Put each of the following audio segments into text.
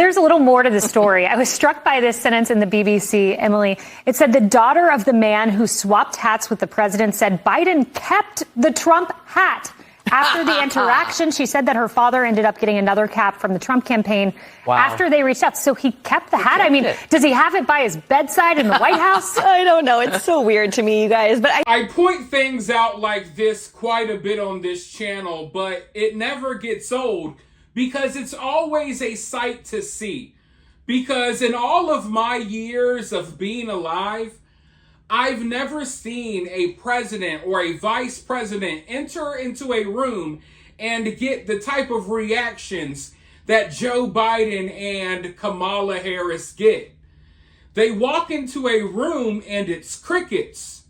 there's a little more to the story. I was struck by this sentence in the BBC, Emily. It said the daughter of the man who swapped hats with the president said Biden kept the Trump hat. After the interaction, she said that her father ended up getting another cap from the Trump campaign after they reached out. So he kept the hat. I mean, does he have it by his bedside in the White House? I don't know. It's so weird to me, you guys. But I point things out like this quite a bit on this channel, but it never gets old because it's always a sight to see. Because in all of my years of being alive, I've never seen a president or a vice president enter into a room and get the type of reactions that Joe Biden and Kamala Harris get. They walk into a room and it's crickets.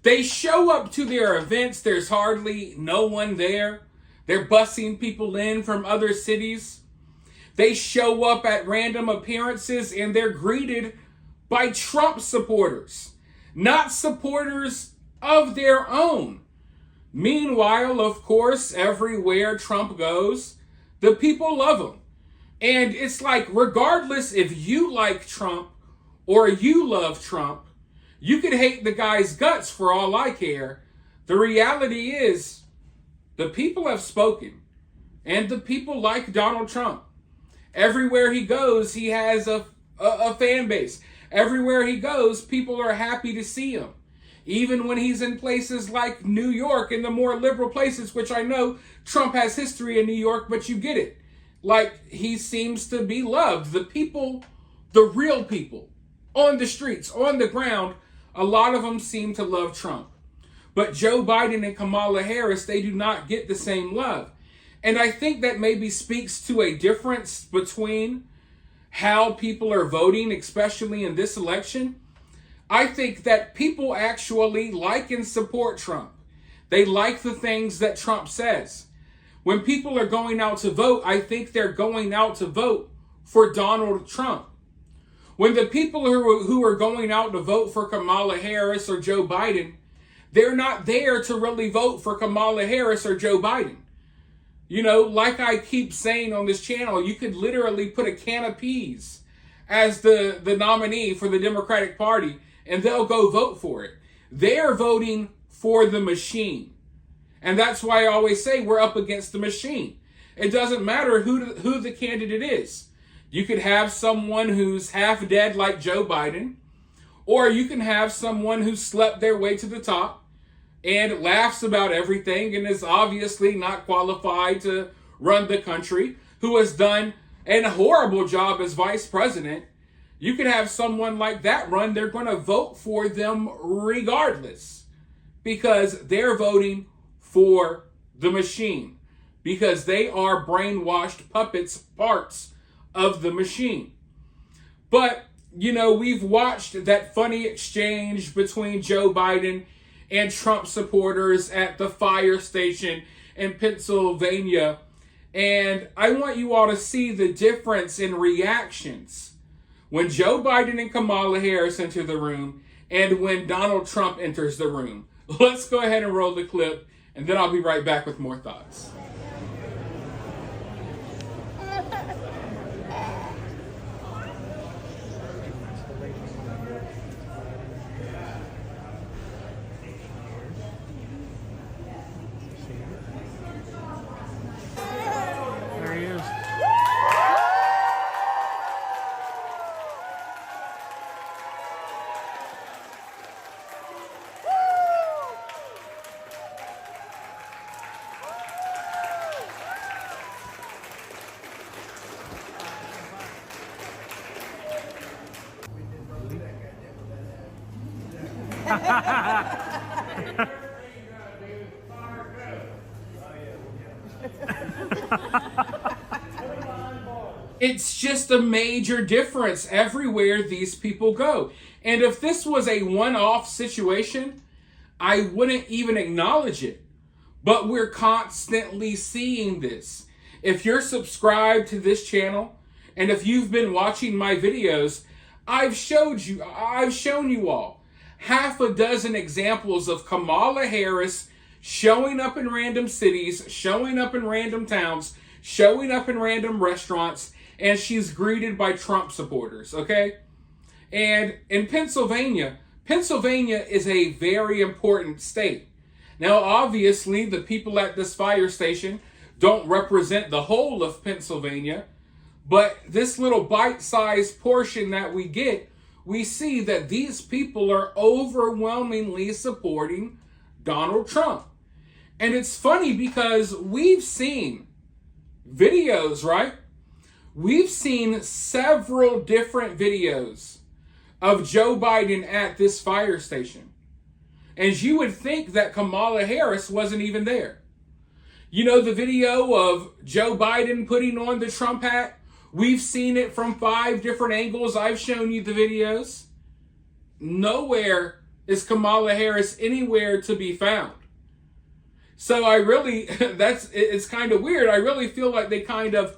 They show up to their events, there's hardly no one there. They're busing people in from other cities. They show up at random appearances and they're greeted by Trump supporters. Not supporters of their own. Meanwhile, of course, everywhere Trump goes, the people love him. And it's like, regardless if you like Trump or you love Trump, you could hate the guy's guts for all I care. The reality is, the people have spoken. And the people like Donald Trump. Everywhere he goes, he has a fan base. Everywhere he goes, people are happy to see him. Even when he's in places like New York and the more liberal places, which I know Trump has history in New York, but you get it. Like, he seems to be loved. The people, the real people, on the streets, on the ground, a lot of them seem to love Trump. But Joe Biden and Kamala Harris, they do not get the same love. And I think that maybe speaks to a difference between how people are voting, especially in this election. I think that people actually like and support Trump. They like the things that Trump says. When people are going out to vote, I think they're going out to vote for Donald Trump. When the people who are going out to vote for Kamala Harris or Joe Biden, they're not there to really vote for Kamala Harris or Joe Biden. You know, like I keep saying on this channel, you could literally put a can of peas as the nominee for the Democratic Party, and they'll go vote for it. They're voting for the machine. And that's why I always say we're up against the machine. It doesn't matter who the candidate is. You could have someone who's half dead like Joe Biden, or you can have someone who slept their way to the top and laughs about everything and is obviously not qualified to run the country, who has done a horrible job as vice president. You could have someone like that run. They're going to vote for them regardless because they're voting for the machine, because they are brainwashed puppets, parts of the machine. But, you know, we've watched that funny exchange between Joe Biden and Trump supporters at the fire station in Pennsylvania. And I want you all to see the difference in reactions when Joe Biden and Kamala Harris enter the room and when Donald Trump enters the room. Let's go ahead and roll the clip, and then I'll be right back with more thoughts. There he is. It's just a major difference everywhere these people go. And if this was a one-off situation, I wouldn't even acknowledge it. But we're constantly seeing this. If you're subscribed to this channel, and if you've been watching my videos, I've shown you all half a dozen examples of Kamala Harris showing up in random cities, showing up in random towns, showing up in random restaurants, and she's greeted by Trump supporters, okay? And in Pennsylvania is a very important state. Now, obviously, the people at this fire station don't represent the whole of Pennsylvania, but this little bite-sized portion that we get, we see that these people are overwhelmingly supporting Donald Trump. And it's funny because we've seen videos, right? We've seen several different videos of Joe Biden at this fire station. And you would think that Kamala Harris wasn't even there. You know the video of Joe Biden putting on the Trump hat? We've seen it from 5 different angles. I've shown you the videos. Nowhere is Kamala Harris anywhere to be found. So it's kind of weird. I really feel like they kind of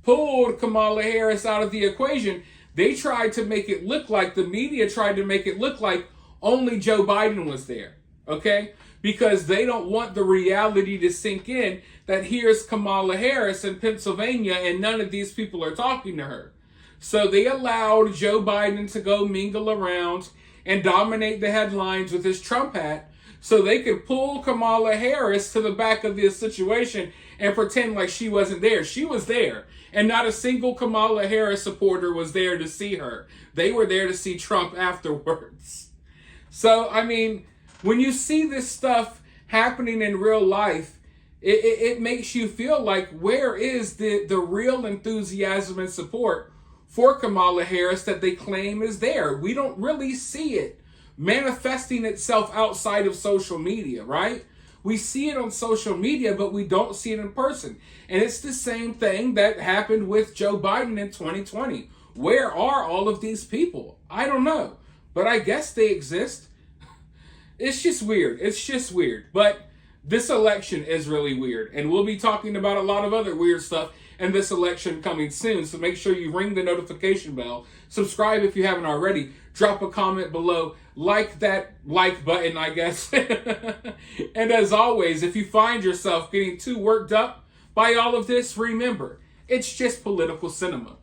pulled Kamala Harris out of the equation. They tried to make it look like, the media tried to make it look like only Joe Biden was there, okay? Because they don't want the reality to sink in that here's Kamala Harris in Pennsylvania and none of these people are talking to her. So they allowed Joe Biden to go mingle around and dominate the headlines with his Trump hat so they could pull Kamala Harris to the back of this situation and pretend like she wasn't there. She was there. And not a single Kamala Harris supporter was there to see her. They were there to see Trump afterwards. So, I mean, when you see this stuff happening in real life, it makes you feel like, where is the real enthusiasm and support for Kamala Harris that they claim is there? We don't really see it manifesting itself outside of social media, right? We see it on social media, but we don't see it in person. And it's the same thing that happened with Joe Biden in 2020. Where are all of these people? I don't know. But I guess they exist. It's just weird. It's just weird. But this election is really weird. And we'll be talking about a lot of other weird stuff in this election coming soon. So make sure you ring the notification bell. Subscribe if you haven't already. Drop a comment below. Like that like button, I guess. And as always, if you find yourself getting too worked up by all of this, remember, it's just political cinema.